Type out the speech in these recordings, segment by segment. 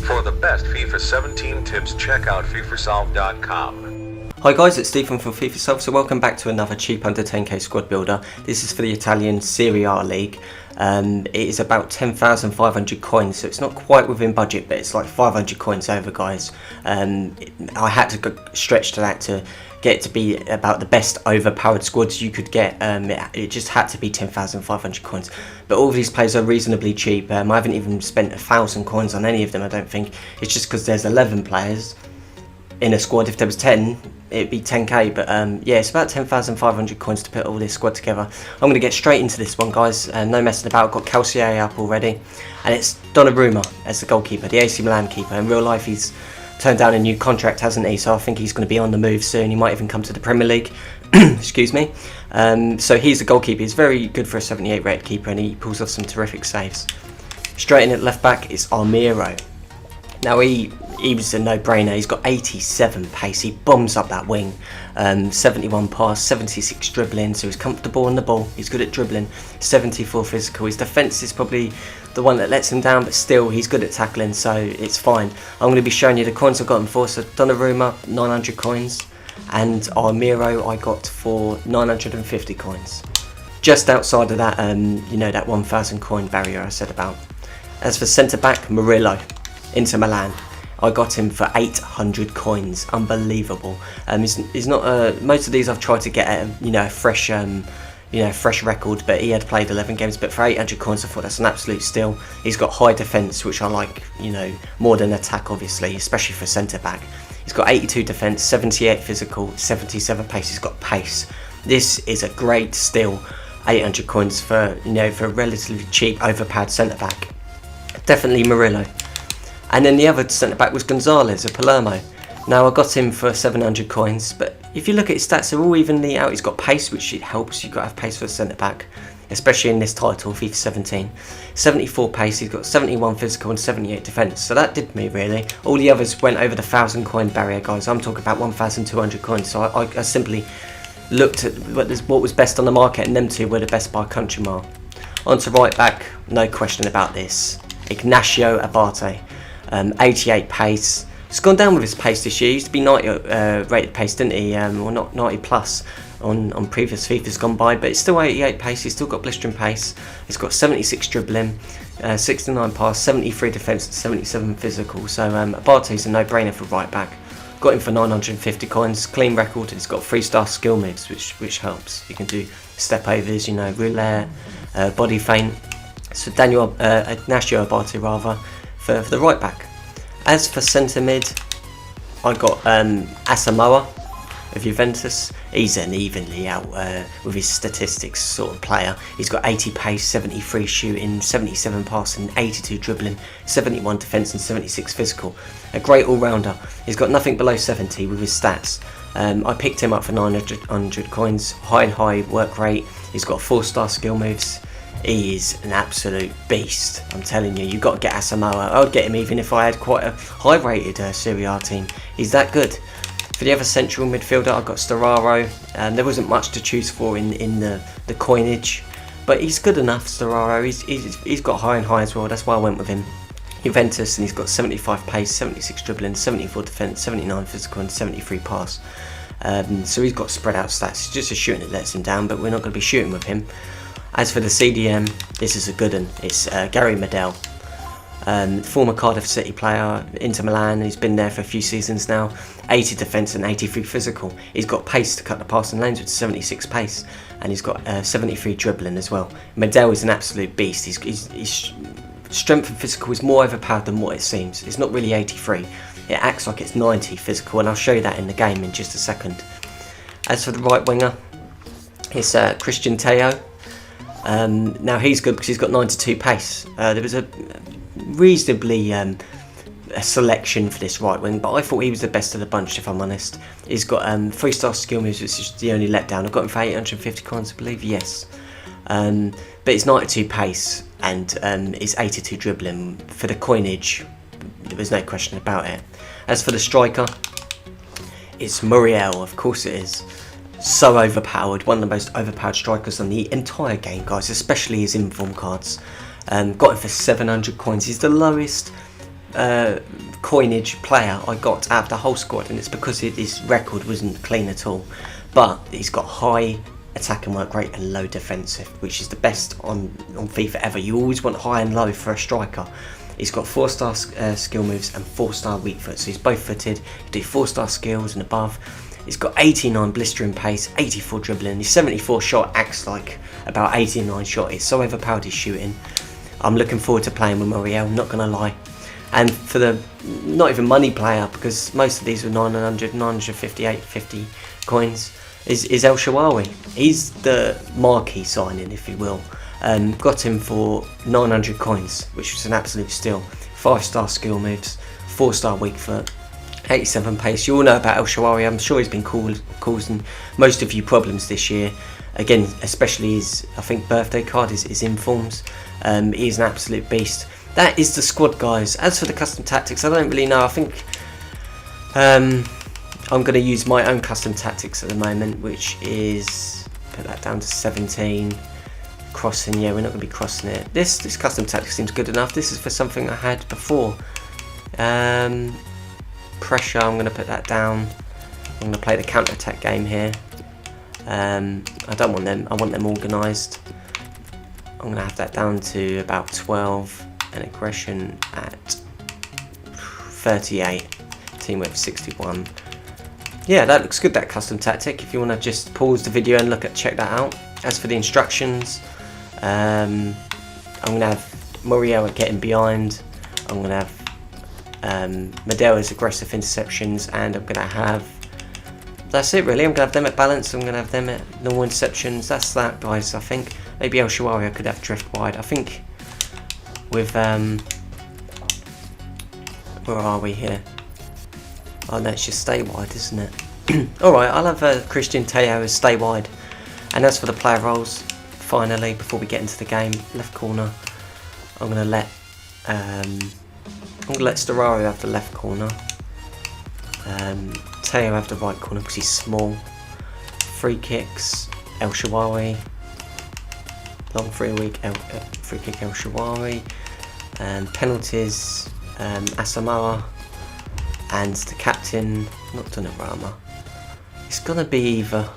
For the best FIFA 17 tips, check out fifasolve.com. Hi guys, it's Stephen from FIFA Solve, so welcome back to another cheap under 10k squad builder. This is for the Italian Serie A league. It is about 10,500 coins, so it's not quite within budget, but it's like 500 coins over, guys. I had to stretch to that to get it to be about the best overpowered squads you could get. It just had to be 10,500 coins, but all of these players are reasonably cheap. I haven't even spent 1,000 coins on any of them, I don't think. It's just because there's 11 players in a squad. If there was 10, it'd be 10k, but yeah, it's about 10,500 coins to put all this squad together. I'm going to get straight into this one, guys. No messing about. Got Calcio A up already, and it's Donnarumma as the goalkeeper, the AC Milan keeper. In real life, he's turned down a new contract, hasn't he? So I think he's going to be on the move soon. He might even come to the Premier League. Excuse me. So he's the goalkeeper. He's very good for a 78 rated keeper, and he pulls off some terrific saves. Straight in at left back is Almiro. Now he was a no-brainer. He's got 87 pace. He bombs up that wing. 71 pass, 76 dribbling, so he's comfortable on the ball. He's good at dribbling. 74 physical. His defence is probably the one that lets him down, but still he's good at tackling, so it's fine. I'm going to be showing you the coins I've got him for. So Donnarumma, 900 coins, and Almiro I got for 950 coins. Just outside of that, you know, that 1,000 coin barrier I said about. As for centre back, Murillo, Inter Milan. I got him for 800 coins. Unbelievable. He's not. Most of these I've tried to get at, a fresh, fresh record, but he had played 11 games. But for 800 coins, I thought that's an absolute steal. He's got high defence, which I like, more than attack, obviously, especially for centre back. He's got 82 defence, 78 physical, 77 pace. He's got pace. This is a great steal. 800 coins for for a relatively cheap, overpowered centre back. Definitely Murillo. And then the other centre-back was Gonzalez of Palermo. Now I got him for 700 coins, but if you look at his stats, they're all evenly out. He's got pace, which it helps. You've got to have pace for a centre-back, especially in this title, FIFA 17. 74 pace, he's got 71 physical and 78 defence. So that did me, really. All the others went over the 1,000 coin barrier, guys. I'm talking about 1,200 coins. So I simply looked at what was best on the market, and them two were the best by country mile. On to right back, no question about this. Ignacio Abate. 88 pace. He's gone down with his pace this year. He used to be 90 rated pace, didn't he? Or not 90 plus on previous FIFAs gone by, but it's still 88 pace. He's still got blistering pace. He's got 76 dribbling, 69 pass, 73 defence, and 77 physical. So Abate's a no-brainer for right back. Got him for 950 coins. Clean record. He's got 3-star skill moves, which helps. You can do step overs, roulette, body feint. So Ignacio Abate rather. For the right back. As for centre mid, I got Asamoah of Juventus. He's an evenly out with his statistics sort of player. He's got 80 pace, 73 shooting, 77 passing, 82 dribbling, 71 defence and 76 physical. A great all-rounder. He's got nothing below 70 with his stats. I picked him up for 900 coins. High work rate. He's got 4-star skill moves. He is an absolute beast. I'm telling you, you've got to get Asamoah. I would get him even if I had quite a high-rated Serie A team. He's that good. For the other central midfielder, I got Storaro. There wasn't much to choose for in the coinage, but he's good enough, Storaro. He's got high and high as well. That's why I went with him. Juventus, and he's got 75 pace, 76 dribbling, 74 defence, 79 physical, and 73 pass. So he's got spread out stats. It's just a shooting that lets him down, but we're not going to be shooting with him. As for the CDM, this is a good one. It's Gary Medel, former Cardiff City player, Inter Milan. He's been there for a few seasons now. 80 defence and 83 physical. He's got pace to cut the passing lanes with 76 pace, and he's got 73 dribbling as well. Medel is an absolute beast. His strength and physical is more overpowered than what it seems. It's not really 83. It acts like it's 90 physical, and I'll show you that in the game in just a second. As for the right winger, it's Christian Teo. Now he's good because he's got 92 pace. There was a reasonably a selection for this right wing, but I thought he was the best of the bunch, if I'm honest. He's got 3-star skill moves, which is the only letdown. I got him for 850 coins, I believe, yes. But it's 92 pace and it's 82 dribbling. For the coinage, there was no question about it. As for the striker, it's Muriel, of course it is. So overpowered, one of the most overpowered strikers on the entire game, guys, especially his inform cards. Got him for 700 coins. He's the lowest coinage player I got out of the whole squad, and it's because his record wasn't clean at all. But he's got high attack and work rate and low defensive, which is the best on FIFA ever. You always want high and low for a striker. He's got 4-star skill moves and 4-star weak foot, so he's both footed. He do 4-star skills and above. He's got 89 blistering pace, 84 dribbling. His 74 shot acts like about 89 shot. It's so overpowered his shooting. I'm looking forward to playing with Muriel, not gonna lie. And for the not even money player, because most of these were 900, 958, 50 coins, is El Shaarawy. He's the marquee signing, if you will. Got him for 900 coins, which was an absolute steal. 5-star skill moves, 4-star weak foot, 87 pace. You all know about El Shaarawy. I'm sure he's been causing most of you problems this year. Again, especially his, I think, birthday card, his informs. He's an absolute beast. That is the squad, guys. As for the custom tactics, I don't really know. I think I'm going to use my own custom tactics at the moment, which is, put that down to 17. Crossing, yeah, we're not going to be crossing it. This custom tactic seems good enough. This is for something I had before. Pressure, I'm going to put that down. I'm going to play the counter-attack game here. I don't want them, I want them organised. I'm going to have that down to about 12 and aggression at 38. Teamwork 61. Yeah, that looks good, that custom tactic. If you want to just pause the video and check that out. As for the instructions, I'm going to have Muriel at getting behind. I'm going to have Medella's aggressive interceptions, and I'm going to have, that's it really. I'm going to have them at balance. I'm going to have them at normal interceptions. That's that, guys. I think maybe El Shaarawy I could have drift wide. I think with where are we here? Oh no, it's just stay wide, isn't it? Alright, I'll have Christian Teo as stay wide. And as for the player roles, finally, before we get into the game, left corner, I'm gonna let Storaro have the left corner. Teo have the right corner because he's small. Free kicks, El Shaarawy. Long free kick, El Shaarawy. Penalties, Asamoah. And the captain, not Donnarumma. It's gonna be either,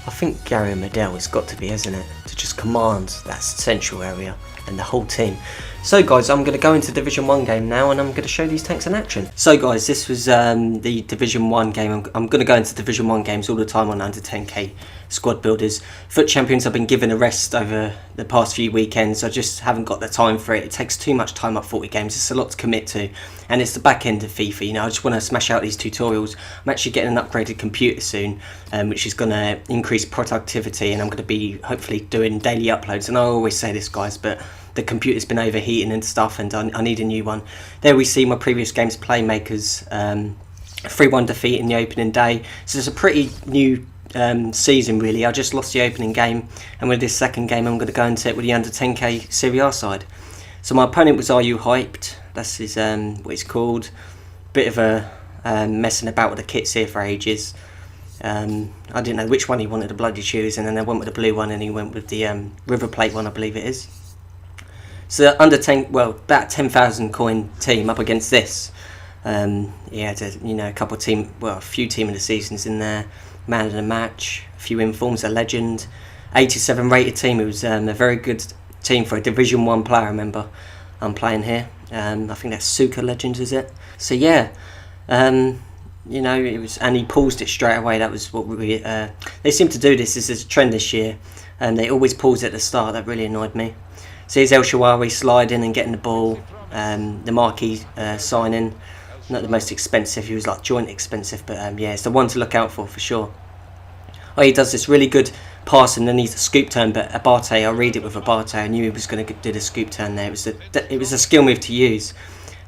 I think Gary Medel has got to be, isn't it? To just command that central area and the whole team. So guys, I'm going to go into Division 1 game now, and I'm going to show these tanks in action. So guys, this was the Division 1 game. I'm going to go into Division 1 games all the time on under 10k squad builders. Foot champions I've been given a rest over the past few weekends. I just haven't got the time for it. It takes too much time up 40 games. It's a lot to commit to, and it's the back end of FIFA. You know, I just want to smash out these tutorials. I'm actually getting an upgraded computer soon, which is going to increase productivity, and I'm going to be hopefully doing daily uploads. And I always say this, guys, but the computer's been overheating and stuff, and I need a new one. There we see my previous game's playmakers, 3-1 defeat in the opening day. So it's a pretty new season really. I just lost the opening game, and with this second game I'm going to go into it with the under 10k Serie A side. So my opponent was Are You Hyped? That's his what it's called. Bit of a messing about with the kits here for ages. I didn't know which one he wanted to bloody choose, and then I went with the blue one, and he went with the River Plate one, I believe it is. So under 10, well, that 10,000 coin team up against this. He had a couple of a few team of the seasons in there. Man of the match, a few informs, a legend, 87 rated team. It was a very good team for a Division 1 player. Remember, I'm playing here. I think that's Suka Legends, is it? So yeah, it was, and he paused it straight away. That was what we. They seem to do this. This is a trend this year, and they always pause at the start. That really annoyed me. So here's El Shaarawy sliding and getting the ball. The marquee signing, not the most expensive. He was like joint expensive, but yeah, it's the one to look out for sure. Oh, he does this really good pass, and then he's a scoop turn. But Abate, I read it with Abate. I knew he was going to do the scoop turn there. It was a skill move to use.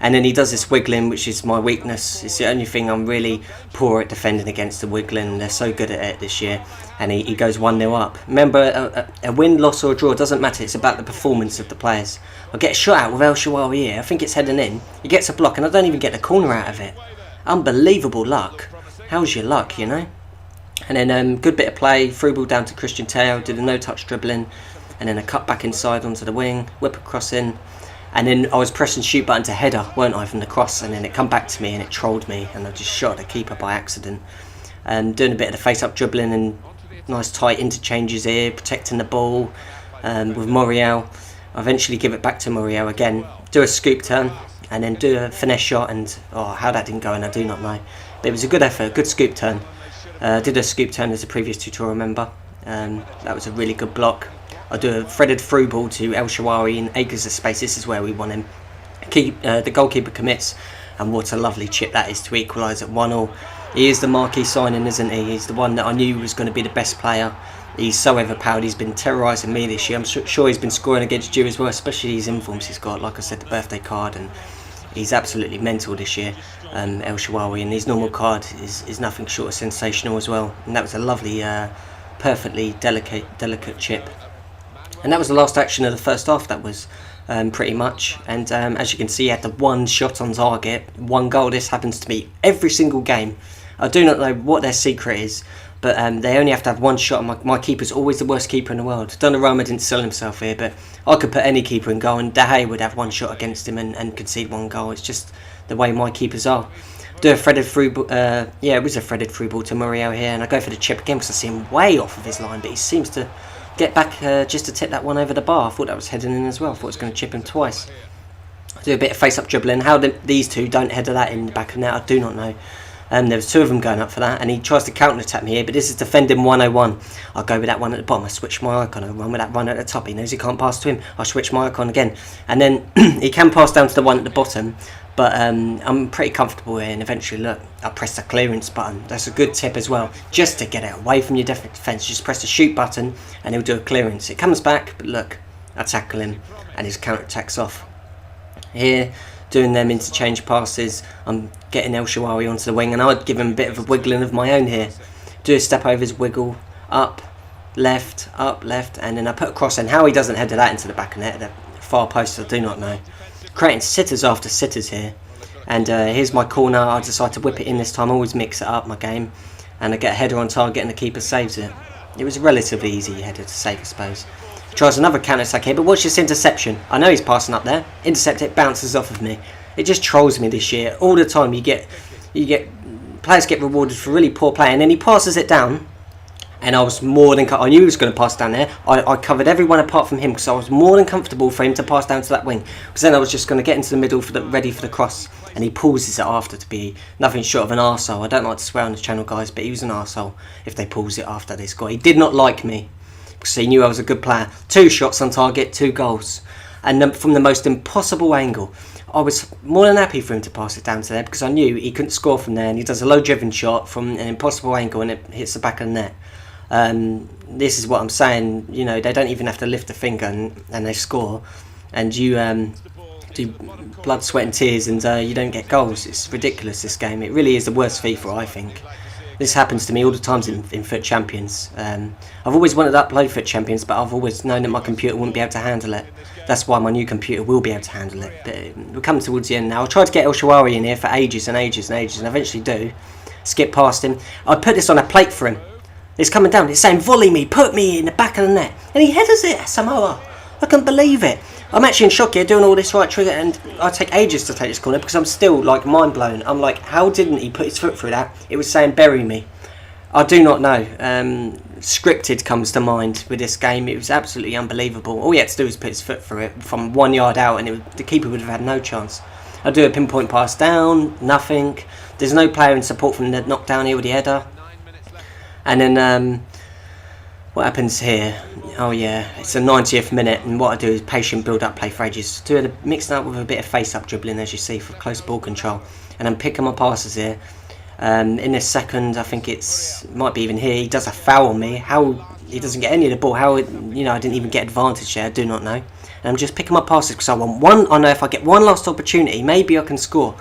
And then he does this wiggling, which is my weakness. It's the only thing I'm really poor at defending against, the wiggling. They're so good at it this year. And he goes 1-0 up. Remember, a win, loss or a draw doesn't matter. It's about the performance of the players. I get a shot out with El Shaarawy here. I think it's heading in. He gets a block, and I don't even get the corner out of it. Unbelievable luck. How's your luck, you know? And then good bit of play. Through ball down to Christian Teo. Did a no-touch dribbling. And then a cut back inside onto the wing. Whip across in. And then I was pressing shoot button to header, weren't I, from the cross, and then it come back to me and it trolled me, and I just shot at the keeper by accident. Doing a bit of the face-up dribbling and nice tight interchanges here, protecting the ball with Muriel. I eventually give it back to Muriel again, do a scoop turn, and then do a finesse shot, and how that didn't go in I do not know. But it was a good effort, a good scoop turn. Did a scoop turn as a previous tutorial, remember. That was a really good block. I do a threaded through ball to El Shaarawy in acres of space. This is where we want him. The goalkeeper commits, and what a lovely chip that is to equalise at 1-1. He is the marquee signing, isn't he? He's the one that I knew was going to be the best player. He's so overpowered. He's been terrorising me this year. I'm sure he's been scoring against you as well, especially his informs he's got. Like I said, the birthday card, and he's absolutely mental this year, El Shaarawy, and his normal card is nothing short of sensational as well. And that was a lovely, perfectly delicate chip. And that was the last action of the first half, that was pretty much. And as you can see, he had the one shot on target, one goal. This happens to me every single game. I do not know what their secret is, but they only have to have one shot. My keeper's always the worst keeper in the world. Donnarumma didn't sell himself here, but I could put any keeper in goal, and De Gea would have one shot against him and concede one goal. It's just the way my keepers are. Do a threaded through ball, it was a threaded through ball to Muriel here, and I go for the chip again because I see him way off of his line, but he seems to get back just to tip that one over the bar. I thought that was heading in as well. I thought it was going to chip him twice. Do a bit of face-up dribbling. How these two don't header that in the back of the net, I do not know. There was two of them going up for that, and he tries to counter-attack me here, but this is defending 101. I'll go with that one at the bottom. I switch my icon. I run with that one at the top. He knows he can't pass to him. I switch my icon again, and then he can pass down to the one at the bottom, but I'm pretty comfortable here, and eventually, look, I press the clearance button. That's a good tip as well, just to get it away from your defence. Just press the shoot button, and he'll do a clearance. It comes back, but look, I tackle him, and his counter-attack's off. Here, doing them interchange passes, I'm getting El Shaarawy onto the wing, and I'd give him a bit of a wiggling of my own here. Do a step overs, wiggle, up, left, and then I put a cross in. How he doesn't header that into the back of the net, the far post, I do not know. Creating sitters after sitters here, and here's my corner. I decide to whip it in this time. I always mix it up, my game, and I get a header on target, and the keeper saves it. It was a relatively easy header to save, I suppose. Tries another counter-attack here, but watch this interception. I know he's passing up there. Intercept it, bounces off of me. It just trolls me this year. All the time you get players get rewarded for really poor play, and then he passes it down, and I was more than I knew he was going to pass down there. I covered everyone apart from him because I was more than comfortable for him to pass down to that wing. Because then I was just going to get into the middle ready for the cross, and he pauses it after to be nothing short of an arsehole. I don't like to swear on the channel, guys, but he was an arsehole if they pause it after they score. He did not like me. So he knew I was a good player. 2 shots on target, 2 goals. And from the most impossible angle. I was more than happy for him to pass it down to there because I knew he couldn't score from there, and he does a low-driven shot from an impossible angle and it hits the back of the net. This is what I'm saying, you know, they don't even have to lift a finger and they score. And you do blood, sweat and tears, and you don't get goals. It's ridiculous, this game. It really is the worst FIFA, I think. This happens to me all the times in Foot Champions. I've always wanted to upload Foot Champions, but I've always known that my computer wouldn't be able to handle it. That's why my new computer will be able to handle it. But we're coming towards the end now. I tried to get El Shaarawy in here for ages and ages and ages, and I eventually do. Skip past him. I put this on a plate for him. It's coming down. It's saying, volley me, put me in the back of the net. And he headers it, Samoa. I can't believe it. I'm actually in shock here doing all this right trigger, and I take ages to take this corner because I'm still like mind blown. I'm like, how didn't he put his foot through that? It was saying bury me. I do not know. Scripted comes to mind with this game. It was absolutely unbelievable. All he had to do was put his foot through it from 1 yard out, and the keeper would have had no chance. I do a pinpoint pass down, nothing. There's no player in support from the knockdown here with the header. And then what happens here? Oh yeah, it's the 90th minute, and what I do is patient build up play for ages. Mix it up with a bit of face-up dribbling, as you see, for close ball control. And I'm picking my passes here. In this second, I think might be even here, he does a foul on me. How he doesn't get any of the ball, I didn't even get advantage there, I do not know. And I'm just picking my passes because I want one. I know if I get one last opportunity, maybe I can score.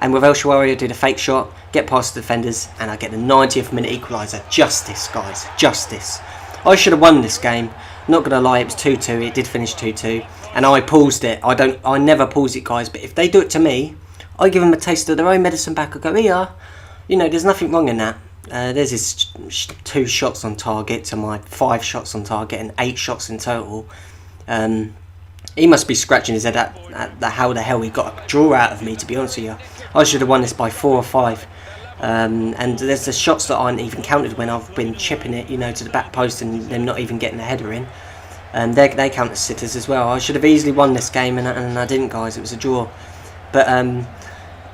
And with El Shaarawy, I do the fake shot, get past the defenders, and I get the 90th minute equaliser. Justice, guys, justice. I should have won this game. Not gonna lie, it was 2-2. It did finish 2-2, and I paused it. I never pause it, guys. But if they do it to me, I give them a taste of their own medicine back. I go, here, there's nothing wrong in that. There's his 2 shots on target to my 5 shots on target and 8 shots in total. He must be scratching his head at how the hell he got a draw out of me, to be honest with you. I should have won this by 4 or 5. And there's the shots that aren't even counted when I've been chipping it, you know, to the back post and them not even getting a header in. They count as sitters as well. I should have easily won this game, and I didn't, guys. It was a draw. But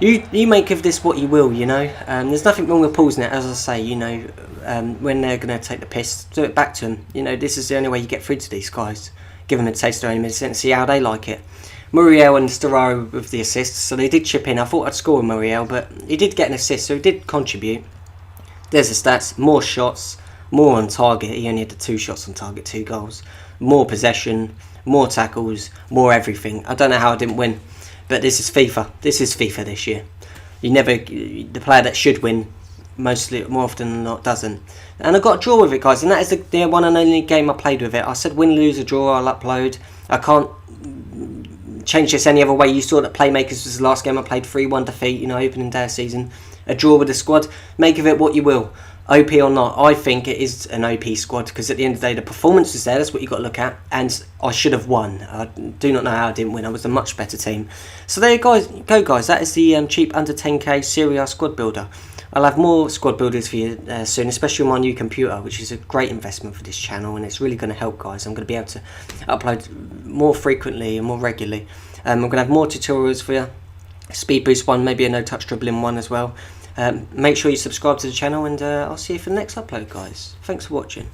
you make of this what you will, you know. There's nothing wrong with pausing it, as I say, you know. When they're going to take the piss, do it back to them. You know, this is the only way you get through to these guys. Give them a taste of their own medicine and see how they like it. Muriel and Storaro with the assists, so they did chip in. I thought I'd score with Muriel, but he did get an assist, so he did contribute. There's the stats: more shots, more on target. He only had the 2 shots on target, 2 goals. More possession, more tackles, more everything. I don't know how I didn't win, but this is FIFA. This is FIFA this year. The player that should win, more often than not, doesn't. And I got a draw with it, guys, and that is the one and only game I played with it. I said win, lose, or draw, I'll upload. I can't change this any other way. You saw that Playmakers was the last game I played, 3-1 defeat, you know, opening day of season. A draw with the squad. Make of it what you will. OP or not, I think it is an OP squad, because at the end of the day the performance is there, that's what you got to look at, and I should have won. I do not know how I didn't win. I was a much better team. So there you guys go, guys. That is the cheap under 10k Serie A squad builder. I'll have more squad builders for you soon, especially on my new computer, which is a great investment for this channel, and it's really going to help, guys. I'm going to be able to upload more frequently and more regularly. I'm going to have more tutorials for you. Speed boost one, maybe a no touch dribbling one as well. Make sure you subscribe to the channel, and I'll see you for the next upload, guys. Thanks for watching.